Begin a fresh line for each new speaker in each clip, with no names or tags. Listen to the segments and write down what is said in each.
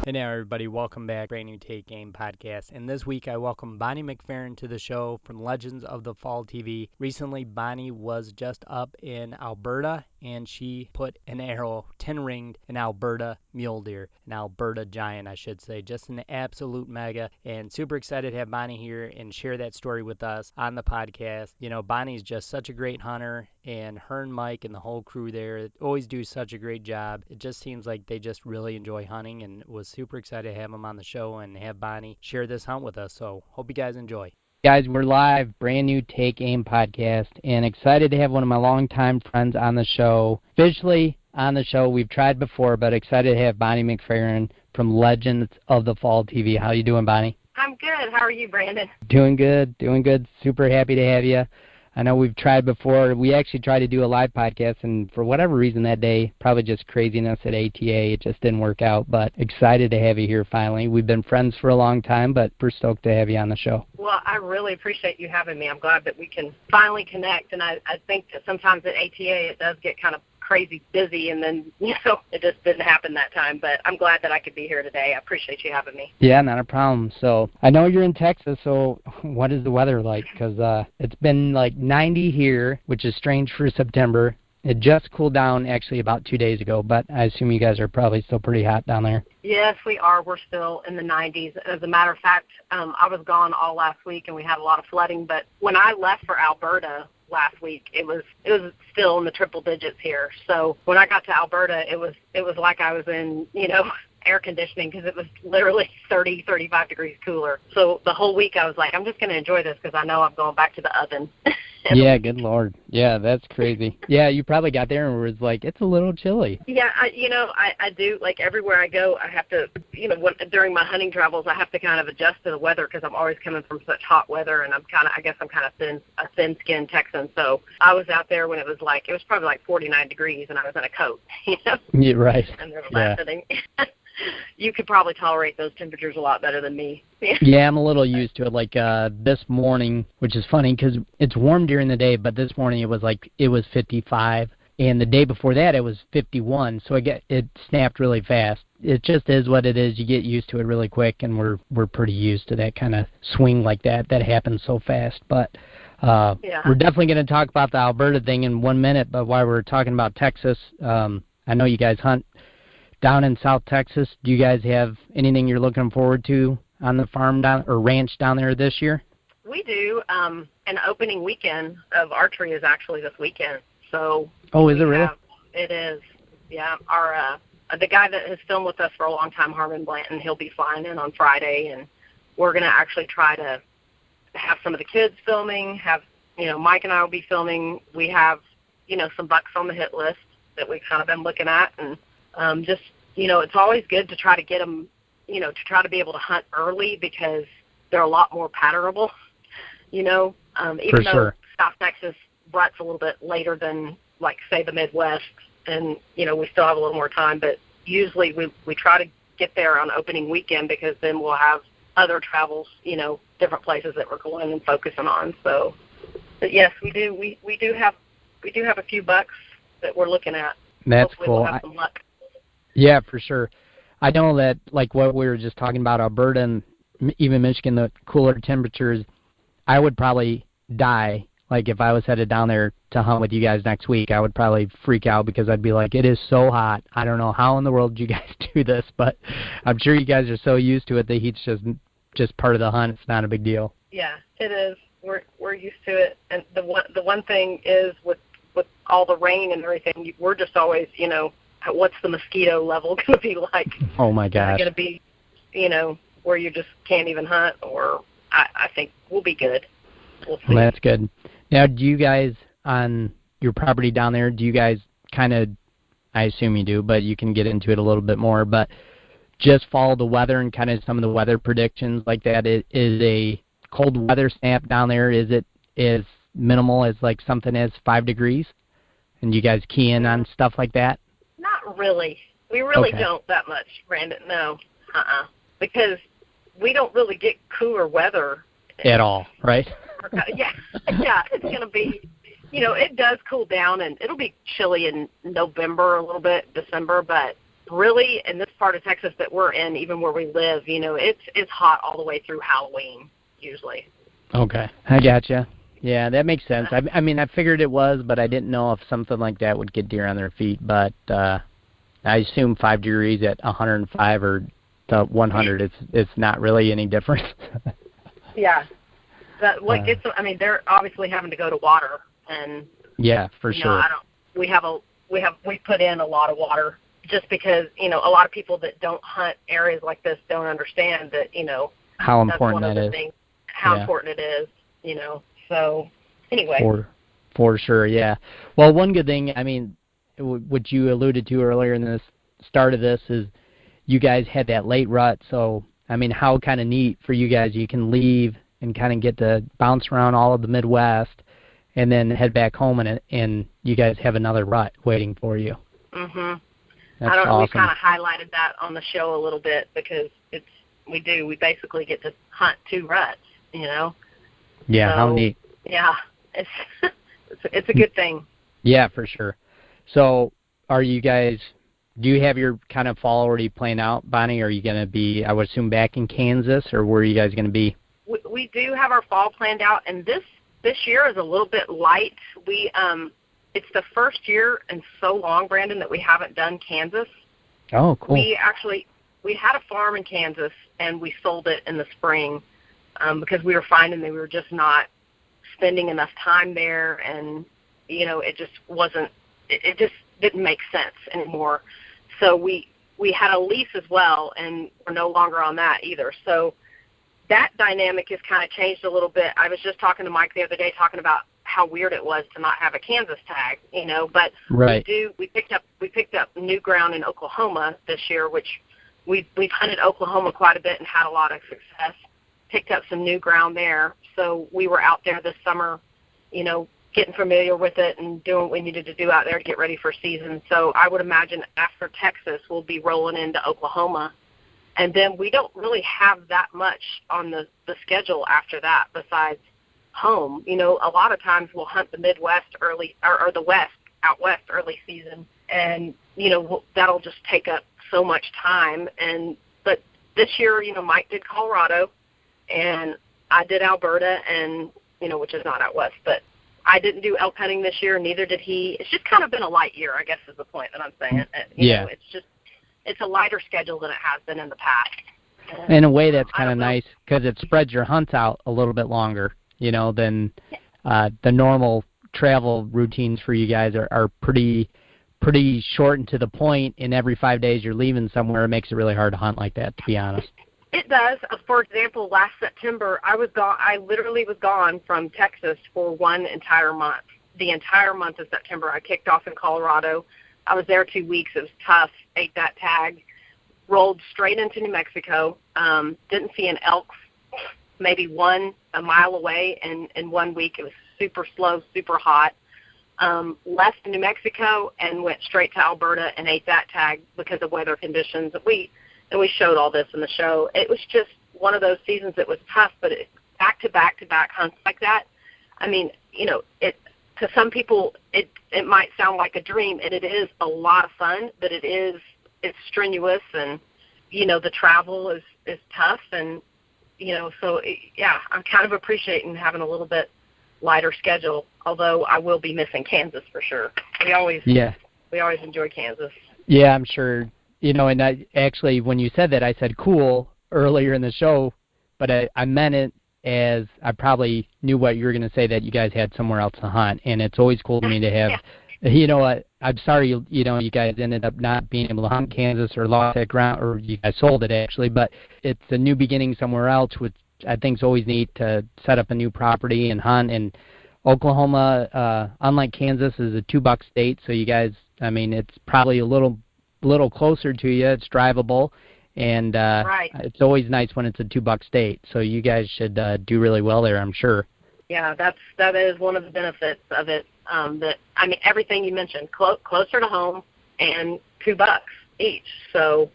Hey now, everybody. Welcome back. Brand new Take Game podcast. And this week, I welcome Bonnie Mcferrin to the show from Legends of the Fall TV. Recently, Bonnie was just up in Alberta, and she put an arrow 10-ringed an Alberta mule deer, an Alberta giant, I should say. Just an absolute mega. And super excited to have Bonnie here and share that story with us on the podcast. You know, Bonnie's just such a great hunter, and her and Mike and the whole crew there always do such a great job. It just seems like they just really enjoy hunting, and was super excited to have them on the show and have Bonnie share this hunt with us. So hope you guys enjoy. Guys, we're live, brand new Take Aim podcast, and excited to have one of my longtime friends on the show. Officially on the show, we've tried before, but excited to have Bonnie Mcferrin from Legends of the Fall TV. How you doing, Bonnie?
I'm good. How are you, Brandon?
Doing good. Super happy to have you. I know we've tried before. We actually tried to do a live podcast, and for whatever reason that day, probably just craziness at ATA, it just didn't work out. But excited to have you here finally. We've been friends for a long time, but we're stoked to have you on the show.
Well, I really appreciate you having me. I'm glad that we can finally connect, and I think that sometimes at ATA it does get kind of crazy busy, and then, it just didn't happen that time. But I'm glad that I could be here today. I appreciate you having me.
Yeah, not a problem. So I know you're in Texas, so what is the weather like? Because it's been like 90 here, which is strange for September. It just cooled down actually about 2 days ago, but I assume you guys are probably still pretty hot down there.
Yes, we are. We're still in the 90s. As a matter of fact, I was gone all last week, and we had a lot of flooding. But when I left for Alberta last week, it was still in the triple digits here. So when I got to Alberta, it was like I was in, air conditioning, because it was literally 30, 35 degrees cooler. So the whole week I was like, I'm just going to enjoy this because I know I'm going back to the oven.
Yeah, good Lord. Yeah, that's crazy. Yeah, you probably got there and was like, it's a little chilly.
Yeah, I do. Like everywhere I go, I have to, during my hunting travels, I have to kind of adjust to the weather because I'm always coming from such hot weather, and I guess I'm kind of a thin-skinned Texan. So I was out there when it was probably like 49 degrees, and I was in a coat,
Yeah, right.
And they were laughing. You could probably tolerate those temperatures a lot better than me.
Yeah, I'm a little used to it. Like this morning, which is funny because it's warm during the day, but this morning it was 55, and the day before that it was 51. So it snapped really fast. It just is what it is. You get used to it really quick, and we're pretty used to that kind of swing like that happens so fast. But we're definitely going to talk about the Alberta thing in 1 minute. But while we're talking about Texas, I know you guys hunt down in South Texas. Do you guys have anything you're looking forward to on the farm or ranch down there this year?
We do. An opening weekend of archery is actually this weekend. So.
Oh, is it really?
It is. Yeah. Our the guy that has filmed with us for a long time, Harmon Blanton, he'll be flying in on Friday, and we're going to actually try to have some of the kids filming. Mike and I will be filming. We have some bucks on the hit list that we've kind of been looking at, and it's always good to try to get them, to try to be able to hunt early because they're a lot more patternable, even
For
though
sure.
South Texas rut's a little bit later than, like, say, the Midwest, and, we still have a little more time, but usually we try to get there on opening weekend because then we'll have other travels, different places that we're going and focusing on. So, but yes, we do. We do have a few bucks that we're looking at.
That's
Hopefully
cool.
We'll have some luck.
Yeah, for sure. I know that, like what we were just talking about, Alberta and even Michigan, the cooler temperatures, I would probably die. Like if I was headed down there to hunt with you guys next week, I would probably freak out because I'd be like, it is so hot. I don't know how in the world you guys do this, but I'm sure you guys are so used to it. The heat's just part of the hunt. It's not a big deal.
Yeah, it is. We're used to it. And the one thing is with all the rain and everything, we're just always, what's the mosquito level going to be like?
Oh, my gosh.
Is it going to be, where you just can't even hunt? Or I think we'll be good. We'll see.
Well, that's good. Now, do you guys, on your property down there, do you guys kind of, I assume you do, but you can get into it a little bit more, but just follow the weather and kind of some of the weather predictions like that? Is a cold weather snap down there, is it as minimal as like something as 5 degrees? And you guys key in on stuff like that?
Not really. We really don't that much, Brandon. No. Because we don't really get cooler weather.
At all, right?
Yeah, it's going to be, it does cool down, and it'll be chilly in November a little bit, December, but really in this part of Texas that we're in, even where we live, it's hot all the way through Halloween usually.
Okay, I gotcha. Yeah, that makes sense. I mean, I figured it was, but I didn't know if something like that would get deer on their feet. But I assume 5 degrees at 105 or to 100, it's not really any difference.
Yeah. What gets them? I mean, they're obviously having to go to water, and
yeah, for sure.
We put in a lot of water just because a lot of people that don't hunt areas like this don't understand that
how important
that's one of the things, how important it is. So anyway.
For sure, yeah. Well, one good thing, I mean, what you alluded to earlier in the start of this is you guys had that late rut. So I mean, how kind of neat for you guys. You can leave and kind of get to bounce around all of the Midwest and then head back home, and you guys have another rut waiting for you.
Mhm.
That's awesome.
We kind of highlighted that on the show a little bit because we basically get to hunt 2 ruts,
Yeah,
so,
how neat.
Yeah, it's a good thing.
Yeah, for sure. So do you have your kind of fall already planned out, Bonnie? Are you going to be, I would assume, back in Kansas, or where are you guys going to be?
We do have our fall planned out, and this year is a little bit light. It's the first year in so long, Brandon, that we haven't done Kansas.
Oh, cool.
We had a farm in Kansas, and we sold it in the spring because we were finding that we were just not spending enough time there, and it just wasn't. It just didn't make sense anymore. So we had a lease as well, and we're no longer on that either. So that dynamic has kind of changed a little bit. I was just talking to Mike the other day, talking about how weird it was to not have a Kansas tag, But
right.
We picked up new ground in Oklahoma this year, which we've hunted Oklahoma quite a bit and had a lot of success. Picked up some new ground there, so we were out there this summer, getting familiar with it and doing what we needed to do out there to get ready for season. So I would imagine after Texas, we'll be rolling into Oklahoma. And then we don't really have that much on the schedule after that besides home. A lot of times we'll hunt the Midwest early or the West, out West early season. And, that'll just take up so much time. But this year, Mike did Colorado and I did Alberta and, which is not out West, but I didn't do elk hunting this year, neither did he. It's just kind of been a light year, I guess is the point that I'm saying. It's a lighter schedule than it has been in the past.
In a way, that's kind of nice because it spreads your hunts out a little bit longer, than the normal travel routines for you guys are pretty short and to the point, and every 5 days you're leaving somewhere. It makes it really hard to hunt like that, to be honest.
It does. For example, last September, I was gone. I literally was gone from Texas for one entire month. The entire month of September, I kicked off in Colorado. I was there 2 weeks. It was tough. Ate that tag. Rolled straight into New Mexico. Didn't see an elk, maybe one a mile away. And in 1 week, it was super slow, super hot. Left New Mexico and went straight to Alberta and ate that tag because of weather conditions. And we showed all this in the show. It was just one of those seasons that was tough, but back to back hunts like that. I mean, to some people it might sound like a dream, and it is a lot of fun, but it's strenuous, and the travel is tough, and I'm kind of appreciating having a little bit lighter schedule. Although I will be missing Kansas for sure. We always enjoy Kansas.
Yeah, I'm sure. And I actually, when you said that, I said cool earlier in the show, but I meant it as I probably knew what you were going to say, that you guys had somewhere else to hunt. And it's always cool to me to have, I'm sorry, you guys ended up not being able to hunt Kansas or lost that ground, or you guys sold it actually, but it's a new beginning somewhere else, which I think is always neat to set up a new property and hunt. And Oklahoma, unlike Kansas, is a $2 state, so you guys, I mean, it's probably a little closer to you. It's drivable, and
right.
It's always nice when it's a $2 state. So you guys should do really well there, I'm sure.
Yeah, that is one of the benefits of it. Everything you mentioned, closer to home, and $2 each. So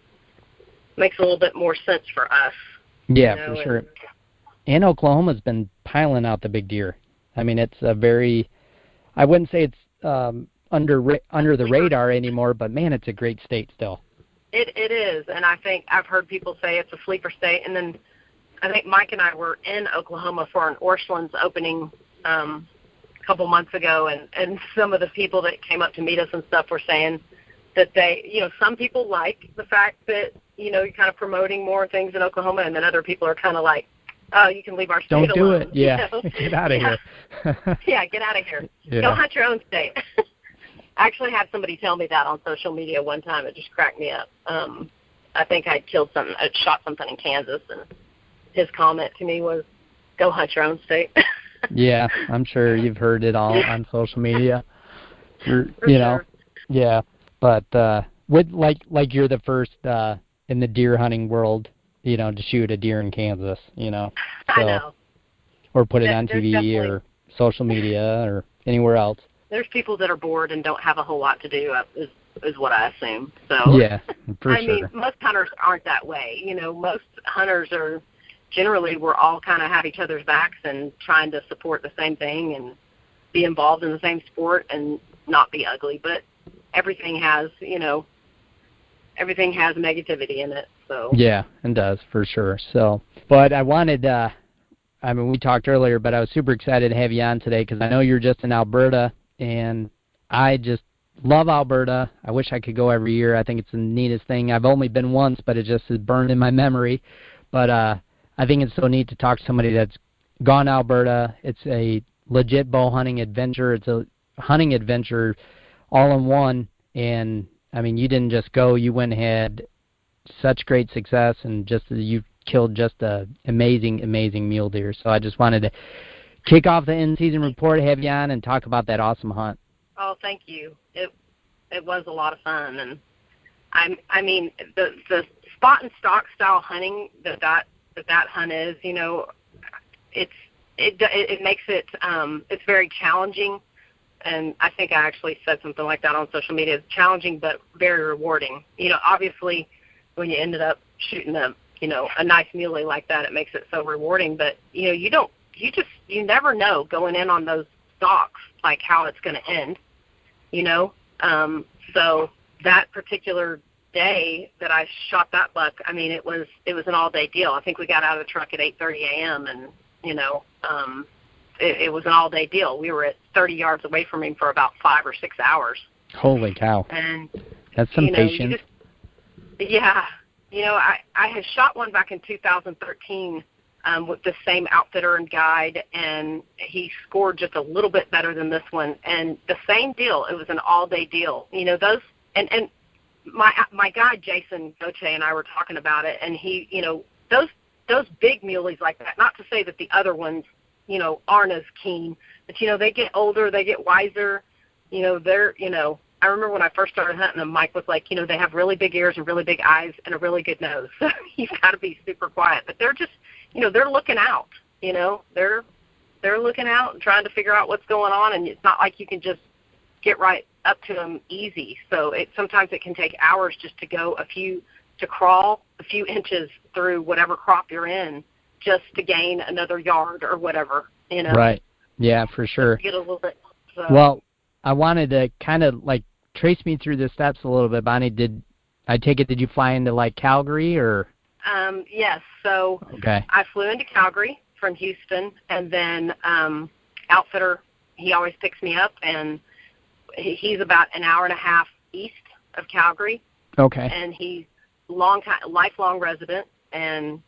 makes a little bit more sense for us.
Yeah, for sure. And Oklahoma's been piling out the big deer. I mean, it's a very, I wouldn't say it's under the radar anymore, but man, it's a great state still.
It is, and I think I've heard people say it's a sleeper state. And then I think Mike and I were in Oklahoma for an Orscheln's opening a couple months ago, and some of the people that came up to meet us and stuff were saying that they, some people like the fact that, you're kind of promoting more things in Oklahoma, and then other people are kind of like, oh, you can leave our state alone.
Don't do it. Yeah, get out of here.
Yeah, get out of here.
Yeah.
Go hunt your own state. I actually had somebody tell me that on social media one time. It just cracked me up. I think I shot something in Kansas, and his comment to me was, go hunt your own state.
Yeah, I'm sure you've heard it all on social media.
For sure.
Yeah, but like you're the first in the deer hunting world, to shoot a deer in Kansas, So,
I know.
Or put it on TV or social media or anywhere else.
There's people that are bored and don't have a whole lot to do, is what I assume. So
yeah, for sure.
I mean, most hunters aren't that way. Most hunters are generally, we're all kind of have each other's backs and trying to support the same thing and be involved in the same sport and not be ugly. But everything has, everything has negativity in it. So
yeah, it does for sure. So, but I wanted, we talked earlier, but I was super excited to have you on today because I know you're just in Alberta, and I just love Alberta. I wish I could go every year. I think it's the neatest thing. I've only been once, but it just is burned in my memory. But I think it's so neat to talk to somebody that's gone to Alberta. It's a legit bow hunting adventure. It's a hunting adventure all in one. And, you didn't just go. You went and had such great success, and you killed just a amazing, amazing mule deer. So I just wanted to kick off the in-season report, have you on, and talk about that awesome hunt.
Oh, thank you. It was a lot of fun, and the spot and stock style hunting that hunt is, it makes it it's very challenging, and I think I actually said something like that on social media. It's challenging but very rewarding. Obviously when you ended up shooting a nice muley like that, it makes it so rewarding. But you never know going in on those stalks like how it's going to end. So that particular day that I shot that buck, it was an all day deal. I think we got out of the truck at 8:30 a.m. and it was an all day deal. We were at 30 yards away from him for about 5 or 6 hours.
Holy cow!
And
that's some patience.
Yeah, I had shot one back in 2013 with the same outfitter and guide, and he scored just a little bit better than this one. And the same deal. It was an all day deal. Those and my guide Jason Goche and I were talking about it, and he, those big muleys like that. Not to say that the other ones, aren't as keen, but they get older, they get wiser. They're, I remember when I first started hunting them, Mike was like, they have really big ears and really big eyes and a really good nose. So you've got to be super quiet. But they're just, they're looking out. They're looking out and trying to figure out what's going on, and it's not like you can just get right up to them easy. So sometimes it can take hours just to crawl a few inches through whatever crop you're in just to gain another yard or whatever,
Right. Yeah, for sure.
Get a little bit. So.
Well, I wanted to kind of trace me through the steps a little bit, Bonnie. Did you fly into Calgary or?
Yes. So
okay.
I flew into Calgary from Houston, and then outfitter, he always picks me up, and he's about an hour and a half east of Calgary.
Okay.
And he's lifelong resident, and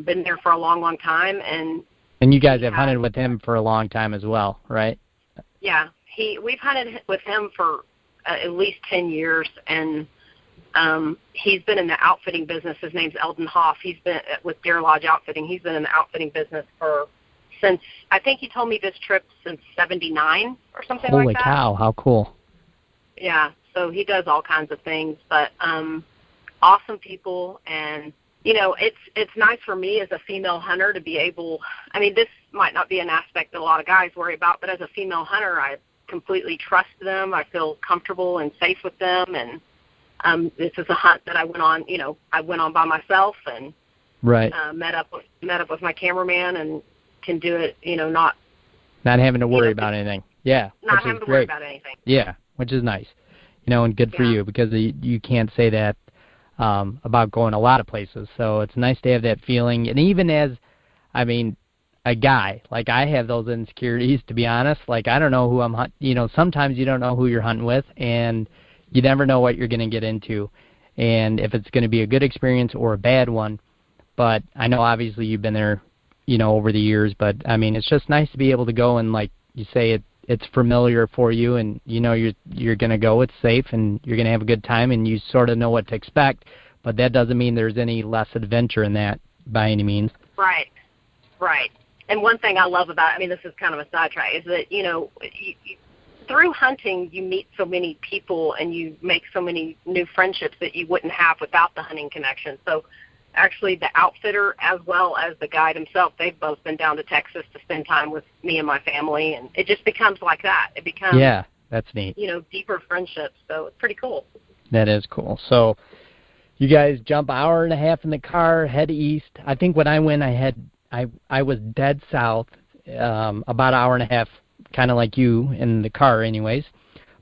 been there for a long, long time. And
you guys have hunted with him for a long time as well, right?
Yeah. We've hunted with him for at least 10 years, and he's been in the outfitting business. His name's Eldon Hoff. He's been with Deer Lodge Outfitting. He's been in the outfitting business since, I think he told me this trip since 79 or something like that.
Holy cow, how cool.
Yeah, so he does all kinds of things, but awesome people, and it's nice for me as a female hunter to be able, this might not be an aspect that a lot of guys worry about, but as a female hunter, I completely trust them. I feel comfortable and safe with them, and this is a hunt that I went on by myself, and
right.
Met up with my cameraman, and can do it, not
having to worry about anything. Yeah,
not having to worry about anything.
Yeah, which is nice, and good for you, because you can't say that about going a lot of places. So it's nice to have that feeling. And even as, I mean, a guy, like I have those insecurities, to be honest. Like I don't know who I'm hunting. You know, sometimes you don't know who you're hunting with, and you never know what you're going to get into, and if it's going to be a good experience or a bad one. But I know obviously you've been there, you know, over the years. But I mean, it's just nice to be able to go and, like you say, it's familiar for you, and you know you're going to go. It's safe, and you're going to have a good time, and you sort of know what to expect. But that doesn't mean there's any less adventure in that by any means.
Right. Right. And one thing I love about it, I mean, this is kind of a sidetrack, is that, you know, through hunting, you meet so many people and you make so many new friendships that you wouldn't have without the hunting connection. So actually the outfitter as well as the guide himself, they've both been down to Texas to spend time with me and my family, and it just becomes like that. It becomes,
yeah, that's neat.
You know, deeper friendships. So it's pretty cool.
That is cool. So you guys jump an hour and a half in the car, head east. I think when I went, I was dead south, about an hour and a half, kind of like you in the car anyways.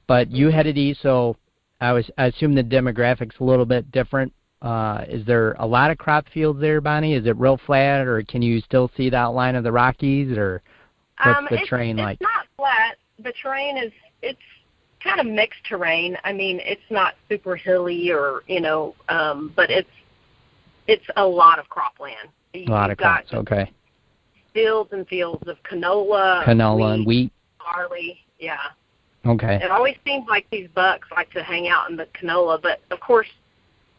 But you headed east, so I assume the demographics a little bit different. Is there a lot of crop fields there, Bonnie? Is it real flat, or can you still see the outline of the Rockies, or what's the terrain like?
It's not flat. The terrain it's kind of mixed terrain. I mean, it's not super hilly or, you know, but it's a lot of cropland.
A lot of crops, okay.
Fields and fields of canola
wheat, and wheat.
Barley, yeah.
Okay.
It always seems like these bucks like to hang out in the canola, but of course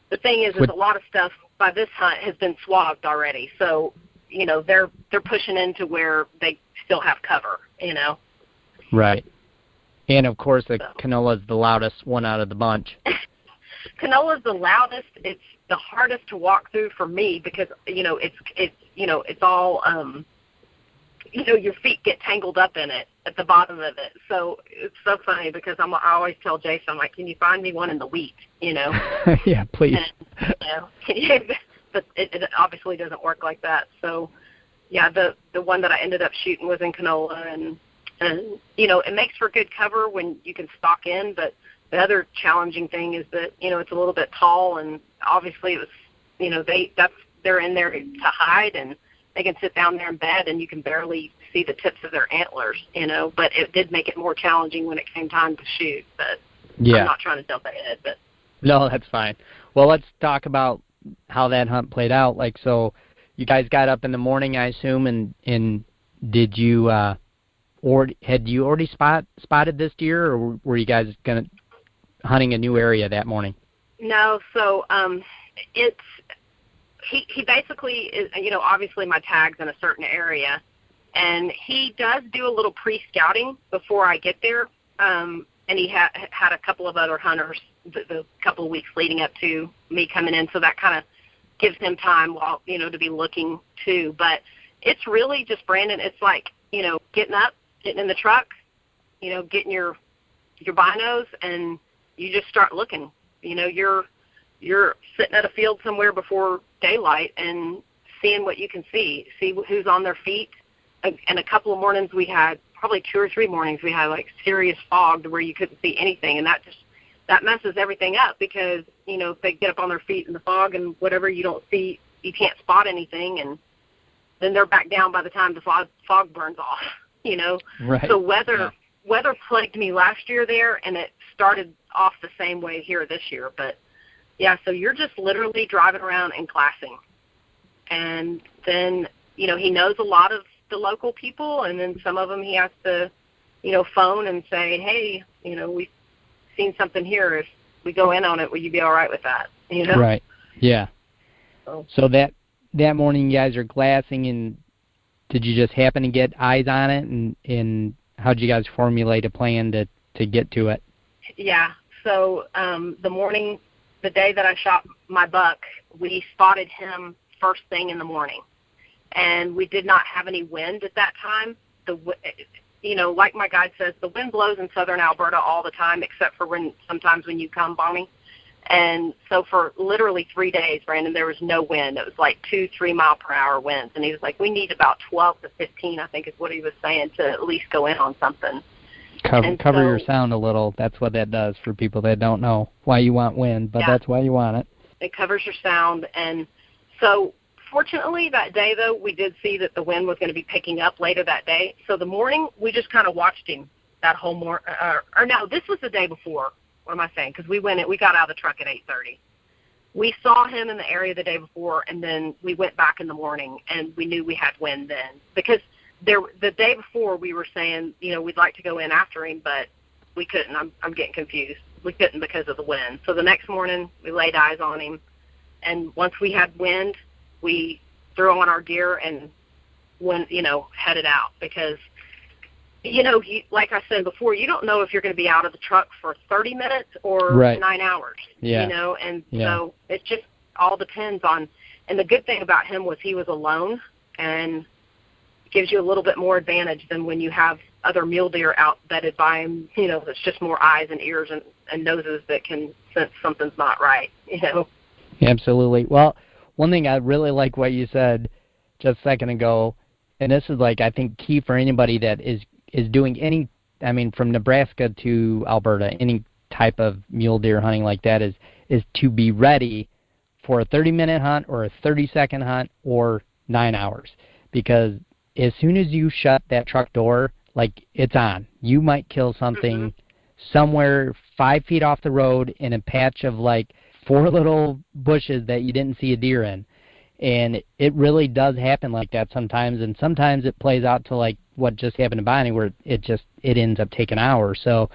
the thing is a lot of stuff by this hunt has been swagged already. So, you know, they're pushing into where they still have cover, you know. Right.
And of course the canola is the loudest one out of the bunch.
Canola is the loudest. It's the hardest to walk through for me because, you know, it's all, you know, your feet get tangled up in it at the bottom of it. So it's so funny because I always tell Jason, I'm like, can you find me one in the wheat, you know?
Yeah, please.
And, you know, but it obviously doesn't work like that. So, yeah, the one that I ended up shooting was in canola, and you know, it makes for good cover when you can stalk in, but the other challenging thing is that, you know, it's a little bit tall, and obviously it was, you know, they're in there to hide, and they can sit down there in bed, and you can barely see the tips of their antlers, you know. But it did make it more challenging when it came time to shoot. But yeah. I'm not trying to jump ahead, but
no, that's fine. Well, let's talk about how that hunt played out. Like, so you guys got up in the morning, I assume, and did you or had you already spotted this deer, or were you guys hunting a new area that morning?
No, so he basically is, you know, obviously my tag's in a certain area, and he does do a little pre-scouting before I get there, and he had a couple of other hunters the couple of weeks leading up to me coming in, so that kind of gives him time while, you know, to be looking too. But it's really just, Brandon, it's like, you know, getting up, getting in the truck, you know, getting your binos, and you just start looking. You know, you're sitting at a field somewhere before daylight and seeing what you can see who's on their feet. And a couple of mornings we had, probably 2 or 3 mornings, we had like serious fog to where you couldn't see anything, and that messes everything up because, you know, if they get up on their feet in the fog and whatever, you don't see, you can't spot anything, and then they're back down by the time the fog burns off, you know.
Right.
So weather plagued me last year there, and it started off the same way here this year. But yeah, so you're just literally driving around and glassing, and then, you know, he knows a lot of the local people, and then some of them he has to, you know, phone and say, hey, you know, we've seen something here. If we go in on it, will you be all right with that? You know.
Right. Yeah. So that morning you guys are glassing, and did you just happen to get eyes on it, and how did you guys formulate a plan to get to it?
Yeah. So the day that I shot my buck, we spotted him first thing in the morning, and we did not have any wind at that time. You know, like my guide says, the wind blows in southern Alberta all the time, except for sometimes when you come, Bonnie. And so for literally 3 days, Brandon, there was no wind. It was like 2-3 mile per hour winds. And he was like, we need about 12 to 15, I think is what he was saying, to at least go in on something.
Cover your sound a little. That's what that does for people that don't know why you want wind, but yeah. That's why you want it.
It covers your sound. And so fortunately that day, though, we did see that the wind was going to be picking up later that day. So the morning, we just kind of watched him that whole morning. Or no, this was the day before. What am I saying? Because we got out of the truck at 8:30. We saw him in the area the day before, and then we went back in the morning, and we knew we had wind then. Because the day before we were saying, we'd like to go in after him, but we couldn't. I'm getting confused. We couldn't because of the wind. So the next morning, we laid eyes on him, and once we had wind, we threw on our gear and went, headed out because, like I said before, you don't know if you're going to be out of the truck for 30 minutes or 9 hours, and so it just all depends on, and the good thing about him was he was alone and gives you a little bit more advantage than when you have other mule deer out bedded by him, that's just more eyes and ears and noses that can sense something's not right,
Absolutely. Well, one thing I really like what you said just a second ago, and this is I think key for anybody that is doing any, from Nebraska to Alberta, any type of mule deer hunting like that is to be ready for a 30-minute hunt or a 30-second hunt or 9 hours. Because as soon as you shut that truck door, it's on. You might kill something somewhere 5 feet off the road in a patch of 4 little bushes that you didn't see a deer in. And it really does happen like that sometimes, and sometimes it plays out to what just happened to Bonnie, where it ends up taking hours. So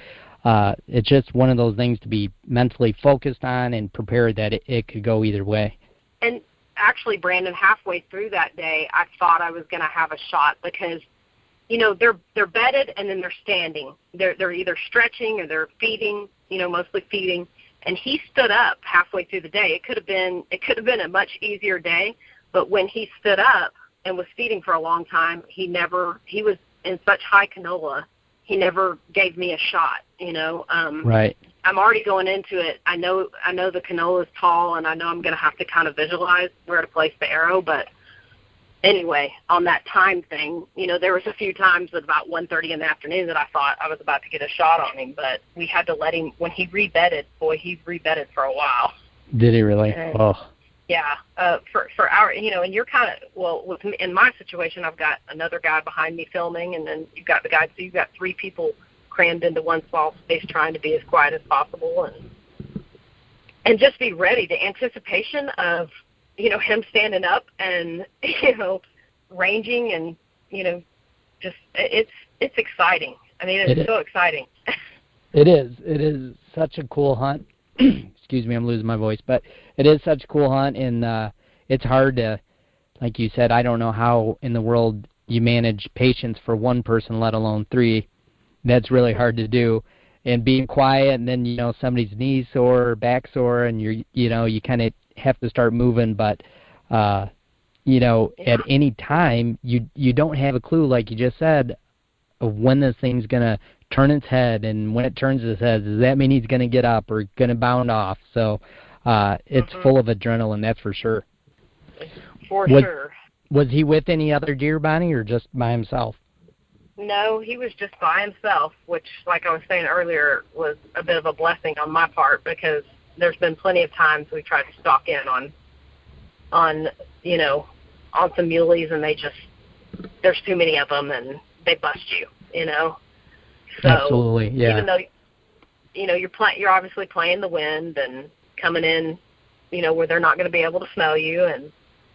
it's just one of those things to be mentally focused on and prepared that it could go either way.
And actually, Brandon, halfway through that day, I thought I was going to have a shot because, they're bedded and then they're standing. They're either stretching or they're feeding, mostly feeding. And he stood up halfway through the day. It could have been a much easier day, but when he stood up and was feeding for a long time, he was in such high canola, he never gave me a shot,
Right.
I'm already going into it. I know the canola is tall, and I know I'm going to have to kind of visualize where to place the arrow, but anyway, on that time thing, there was a few times at about 1:30 in the afternoon that I thought I was about to get a shot on him, but we had to let him, when he rebedded, he rebedded for a while.
Did he really?
And, yeah, for our, and you're kind of, with me, in my situation, I've got another guy behind me filming, and then you've got the guy, so you've got 3 people crammed into one small space trying to be as quiet as possible, and just be ready. The anticipation of, him standing up and, ranging and, just, it's exciting. It's so exciting.
It is such a cool hunt. Excuse me, I'm losing my voice, but it is such a cool hunt, and it's hard to, like you said, I don't know how in the world you manage patience for one person, let alone 3. That's really hard to do. And being quiet, and then, somebody's knees sore or back sore, and you kind of have to start moving, but at any time you don't have a clue, like you just said, of when this thing's gonna turn its head, and when it turns its head, does that mean he's gonna get up or gonna bound off? So it's full of adrenaline, that's for sure.
Sure.
Was he with any other deer, Bonnie, or just by himself?
No, he was just by himself, which, like I was saying earlier, was a bit of a blessing on my part, because there's been plenty of times we tried to stalk in on some muleys, and there's too many of them, and they bust you, So
absolutely, yeah.
Even though, you're obviously playing the wind and coming in, where they're not going to be able to smell you,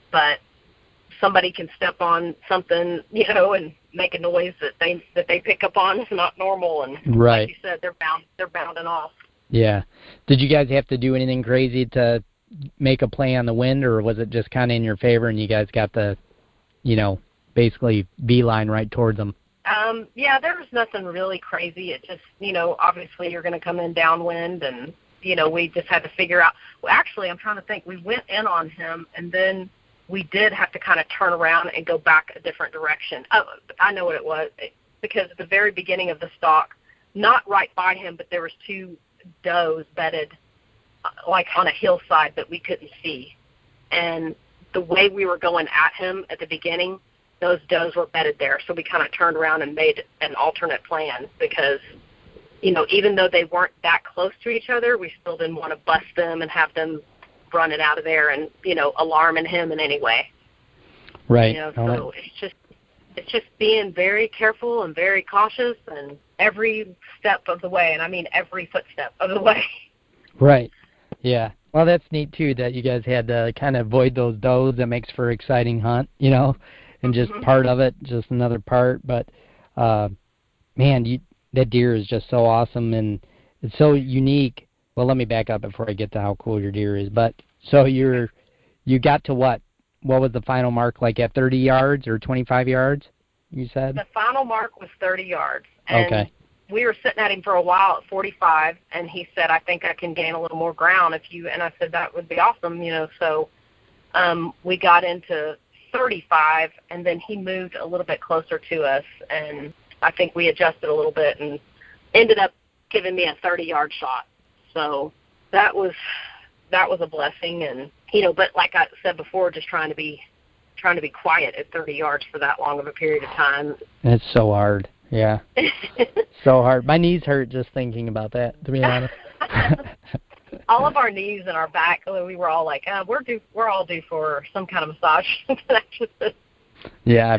but somebody can step on something, and make a noise that they pick up on is not normal, and
right.
Like you said, they're bounding off.
Yeah. Did you guys have to do anything crazy to make a play on the wind, or was it just kind of in your favor and you guys got the, basically beeline right towards them?
Yeah, there was nothing really crazy. It just, obviously you're going to come in downwind, and, we just had to figure out. Well, actually, I'm trying to think. We went in on him, and then we did have to kind of turn around and go back a different direction. Oh, I know what it was. Because at the very beginning of the stalk, not right by him, but there was 2 does bedded on a hillside that we couldn't see. And the way we were going at him at the beginning, those does were bedded there. So we kind of turned around and made an alternate plan because, even though they weren't that close to each other, we still didn't want to bust them and have them running out of there and, alarming him in any way.
Right.
So it's just being very careful and very cautious and every step of the way, and I mean every footstep of the way.
Right. Yeah. Well, that's neat too that you guys had to kind of avoid those does. That makes for exciting hunt, and just part of it, just another part. But man, that deer is just so awesome and it's so unique. Well, let me back up before I get to how cool your deer is. But so you got to what? What was the final mark, like at 30 yards or 25 yards, you said?
The final mark was 30 yards. And
okay.
We were sitting at him for a while at 45, and he said, I think I can gain a little more ground and I said, that would be awesome, So we got into 35, and then he moved a little bit closer to us, and I think we adjusted a little bit and ended up giving me a 30-yard shot. So that was a blessing, and but like I said before, just trying to be quiet at 30 yards for that long of a period of time.
It's so hard. Yeah. So hard. My knees hurt just thinking about that, to be honest.
All of our knees and our back, we were all like, we're all due for some kind of massage.
Yeah,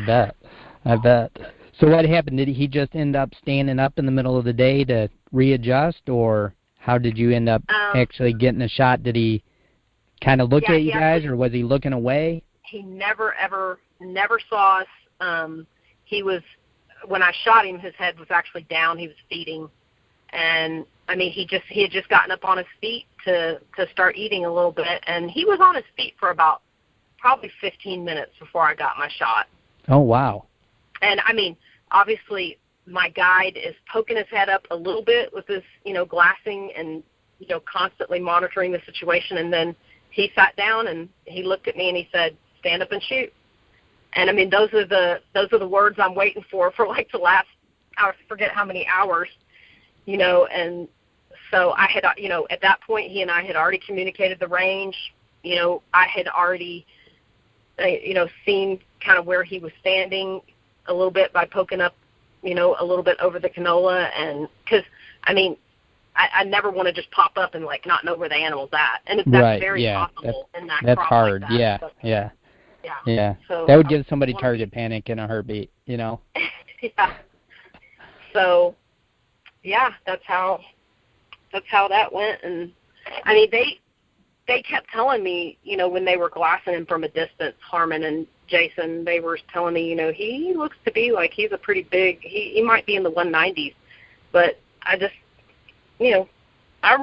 I bet. So what happened? Did he just end up standing up in the middle of the day to readjust, or how did you end up actually getting a shot? Did he kind of look at you guys, or was he looking away?
He never saw us. He was, when I shot him, his head was actually down. He was feeding, and I mean, he had just gotten up on his feet to start eating a little bit, and he was on his feet for about probably 15 minutes before I got my shot.
Oh, wow.
And I mean, obviously, my guide is poking his head up a little bit with his, glassing and, constantly monitoring the situation. And then he sat down and he looked at me and he said, stand up and shoot. And I mean, those are the words I'm waiting for like the last, I forget how many hours, and so I had, at that point, he and I had already communicated the range. I had already, seen kind of where he was standing a little bit by poking up, a little bit over the canola. And because, I mean, I never want to just pop up and, like, not know where the animal's at. And that's very possible in that crop.
That's hard,
like that.
But, yeah.
So
that would give somebody target panic in a heartbeat,
Yeah. So, yeah, that's how that went. And, I mean, they kept telling me, when they were glassing him from a distance, Harmon and Jason, they were telling me, he looks to be like he's a pretty big, he might be in the 190s. But I just, I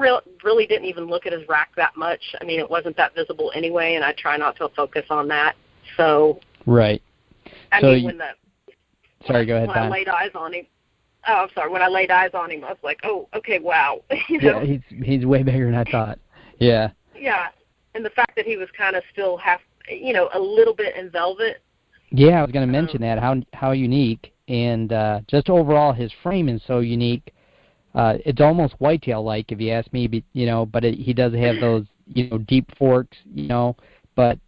really didn't even look at his rack that much. I mean, it wasn't that visible anyway, and I try not to focus on that. So,
right.
I mean,
sorry, go ahead,
when I laid eyes on him, when I laid eyes on him, I was like, oh, okay, wow.
Yeah, he's way bigger than I thought. Yeah.
Yeah, and the fact that he was kind of still half, a little bit in velvet.
Yeah, I was going to mention that, how unique, and just overall his frame is so unique. It's almost whitetail-like, if you ask me, but he does have those, deep forks, but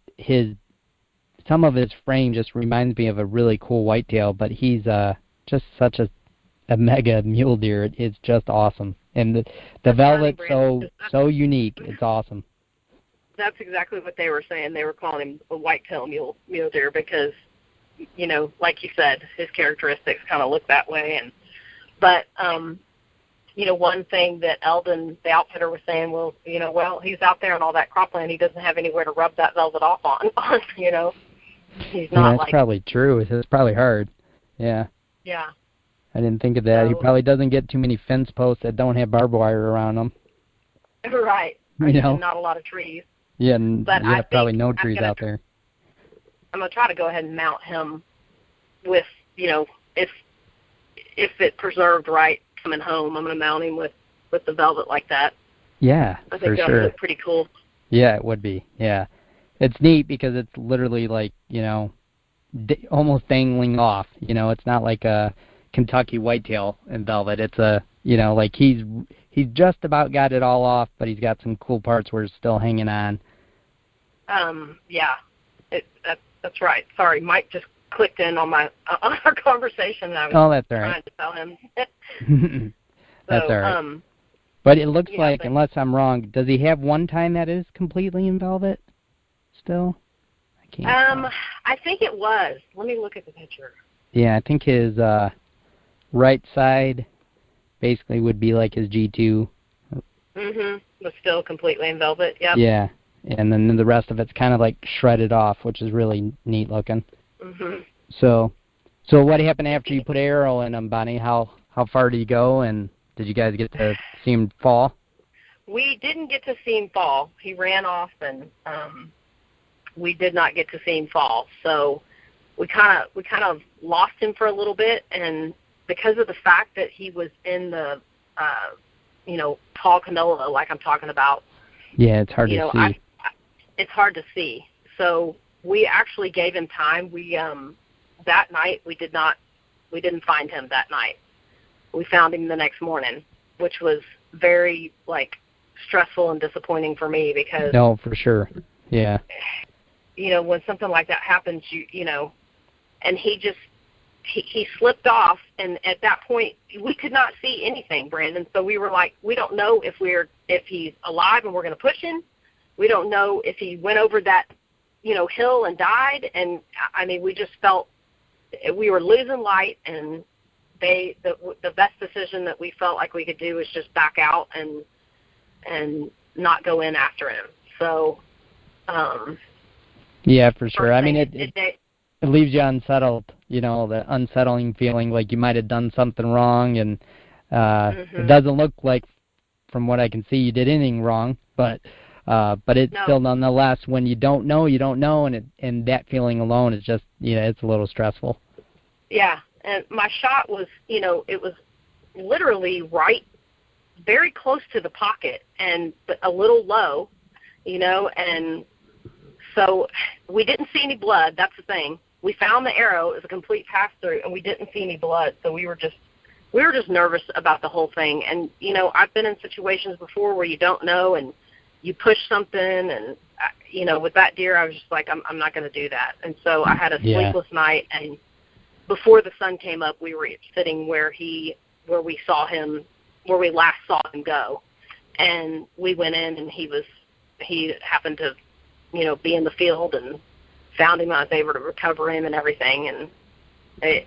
some of his frame just reminds me of a really cool whitetail, but he's just such a mega mule deer. It's just awesome. And the velvet's so unique. It's awesome.
That's exactly what they were saying. They were calling him a whitetail mule deer because, like you said, his characteristics kind of look that way. But one thing that Eldon, the outfitter, was saying, well, he's out there in all that cropland. He doesn't have anywhere to rub that velvet off on. He's not
that's probably true. It's probably hard. Yeah.
Yeah.
I didn't think of that.
So,
he probably doesn't get too many fence posts that don't have barbed wire around them.
Right. Not a lot of trees.
Yeah,
but I
probably no trees out there.
I'm going to try to go ahead and mount him with, if it preserved right coming home, I'm going to mount him with the velvet like that.
Yeah,
I think that would look pretty cool.
Yeah, it would be. Yeah. It's neat because it's literally like, almost dangling off. It's not like a Kentucky whitetail in velvet. It's like he's just about got it all off, but he's got some cool parts where it's still hanging on.
Yeah, that's right. Sorry, Mike just clicked in on our conversation, and I was
that's all
trying
right.
to tell him.
That's all right. But it looks
Yeah,
like,
but,
unless I'm wrong, does he have one time that is completely in velvet still? I can't tell.
I think it was. Let me look at the picture.
Yeah, I think his right side basically would be like his G2.
Was still completely in velvet. Yep.
Yeah, and then the rest of it's kind of like shredded off, which is really neat looking. So what happened after you put arrow in him, Bonnie? How far did he go, and did you guys get to see him fall?
We didn't get to see him fall. He ran off, and we did not get to see him fall. So we kind of lost him for a little bit, and because of the fact that he was in the tall canola like I'm talking about.
Yeah, it's hard to see.
It's hard to see. So we actually gave him time. We that night we didn't find him that night. We found him the next morning, which was very stressful and disappointing for me because
no, for sure. Yeah.
When something like that happens, and he slipped off, and at that point we could not see anything, Brandon. So we were like, we don't know if he's alive and we're going to push him. We don't know if he went over that hill and died. And I mean, we just felt we were losing light, and the best decision that we felt like we could do was just back out and not go in after him. So yeah, for sure. I mean, it leaves you unsettled, the unsettling feeling like you might have done something wrong, and it doesn't look like, from what I can see, you did anything wrong, but it's still, nonetheless, when you don't know, and that feeling alone is just, it's a little stressful. Yeah, and my shot was, it was literally very close to the pocket, but a little low, and so we didn't see any blood. That's the thing. We found the arrow. It was a complete pass-through, and we didn't see any blood. So we were just nervous about the whole thing. And, I've been in situations before where you don't know, and you push something, and, with that deer, I was just like, I'm not going to do that. And so I had a sleepless night, and before the sun came up, we were sitting where we last saw him go. And we went in, and he happened to be in the field, and found him. I was able to recover him and everything, and it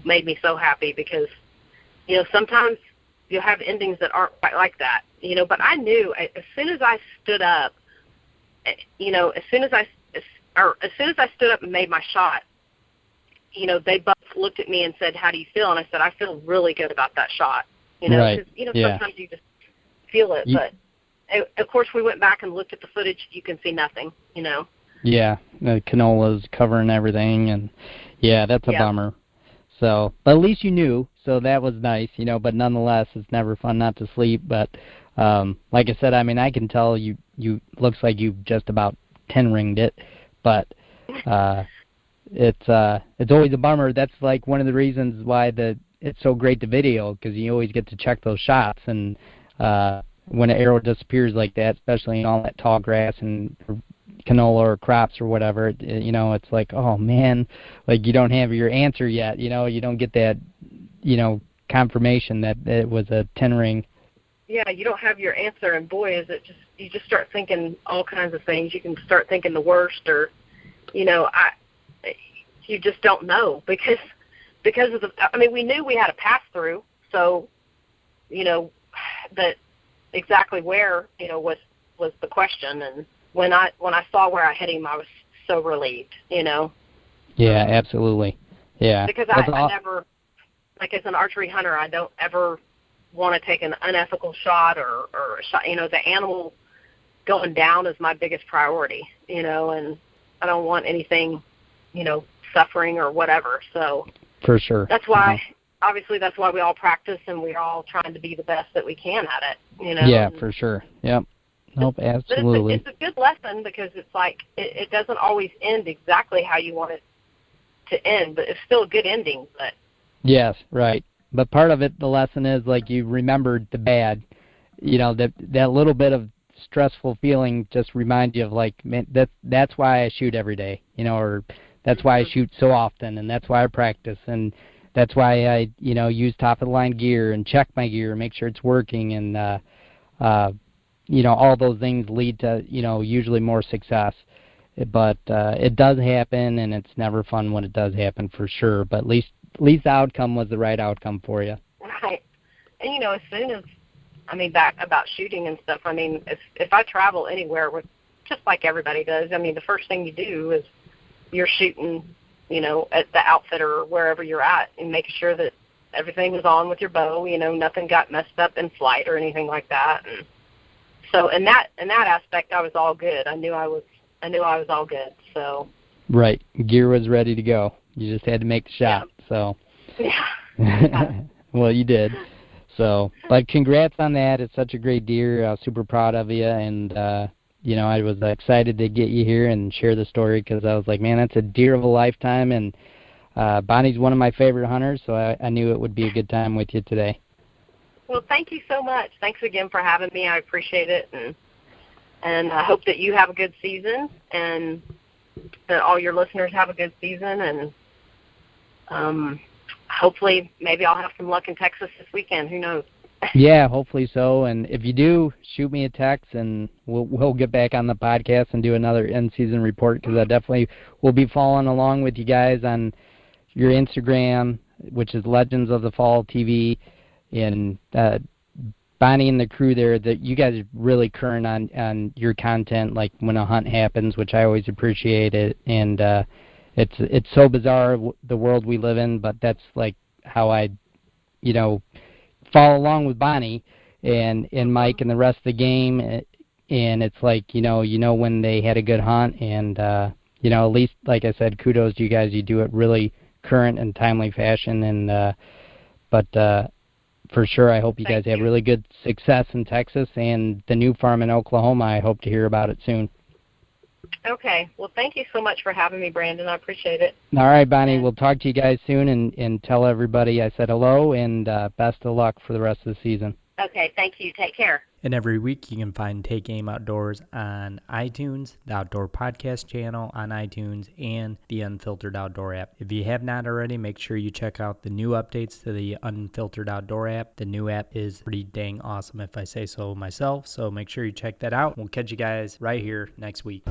made me so happy because, sometimes you'll have endings that aren't quite like that, but I knew as soon as I stood up, as soon as I stood up and made my shot, they both looked at me and said, "How do you feel?" And I said, "I feel really good about that shot."
Right.
Because, sometimes you just feel it, but of course, we went back and looked at the footage. You can see nothing,
Yeah, the canola's covering everything, and that's a bummer. So, but at least you knew, so that was nice, but nonetheless, it's never fun not to sleep. But like I said, I mean, I can tell you looks like you've just about 10-ringed it, but it's always a bummer. That's like one of the reasons why it's so great to video, because you always get to check those shots, and when an arrow disappears like that, especially in all that tall grass and canola or crops or whatever, it's like, oh man, like you don't have your answer yet, you don't get that, confirmation that it was a 10-ring.
Yeah, you don't have your answer, and boy, you just start thinking all kinds of things. You can start thinking the worst, or, you just don't know because we knew we had a pass through, so, that exactly where, was the question. And when I saw where I hit him, I was so relieved,
Yeah, absolutely. Yeah.
Because I never, as an archery hunter, I don't ever want to take an unethical shot or a shot, the animal going down is my biggest priority, and I don't want anything, suffering or whatever. So
for sure.
That's why, obviously, that's why we all practice, and we're all trying to be the best that we can at it,
Yeah, for sure. Yep. Nope, absolutely.
But it's a good lesson because it's like it doesn't always end exactly how you want it to end, but it's still a good ending. But
yes, right. But part of it, the lesson is like you remembered the bad, that little bit of stressful feeling just reminds you of like, man, that's why I shoot every day, or that's why I shoot so often, and that's why I practice. And that's why I, use top of the line gear and check my gear, make sure it's working, and all those things lead to, usually more success. But it does happen, and it's never fun when it does happen, for sure. But at least the outcome was the right outcome for you.
Right. And as soon as, back about shooting and stuff, if I travel anywhere, with just like everybody does, the first thing you do is you're shooting, at the outfitter or wherever you're at, and making sure that everything was on with your bow, nothing got messed up in flight or anything like that. And so in that aspect, I was all good. I knew I was all good. So. Right.
Gear was ready to go. You just had to make the shot.
Yeah.
So.
Yeah.
Well, you did. So, but congrats on that. It's such a great deer. I was super proud of you, and I was excited to get you here and share the story, because I was like, man, that's a deer of a lifetime, and Bonnie's one of my favorite hunters, so I knew it would be a good time with you today.
Well, thank you so much. Thanks again for having me. I appreciate it, and I hope that you have a good season, and that all your listeners have a good season, and hopefully maybe I'll have some luck in Texas this weekend. Who knows?
Yeah, hopefully so. And if you do, shoot me a text, and we'll get back on the podcast and do another in-season report, because I definitely will be following along with you guys on your Instagram, which is Legends of the Fall TV, and Bonnie and the crew there. That you guys are really current on your content, like when a hunt happens, which I always appreciate it. And it's so bizarre, the world we live in, but that's like how I, follow along with Bonnie and Mike and the rest of the game. And it's like, when they had a good hunt, and at least, like I said, kudos to you guys. You do it really current and timely fashion. And but for sure, I hope you guys have really good success in Texas, and the new farm in Oklahoma. I hope to hear about it soon.
Okay. Well, thank you so much for having me, Brandon. I appreciate it.
All right, Bonnie. We'll talk to you guys soon, and tell everybody I said hello, and best of luck for the rest of the season.
Okay. Thank you. Take care.
And every week you can find Take Aim Outdoors on iTunes, the Outdoor Podcast channel on iTunes, and the Unfiltered Outdoor app. If you have not already, make sure you check out the new updates to the Unfiltered Outdoor app. The new app is pretty dang awesome, if I say so myself, so make sure you check that out. We'll catch you guys right here next week.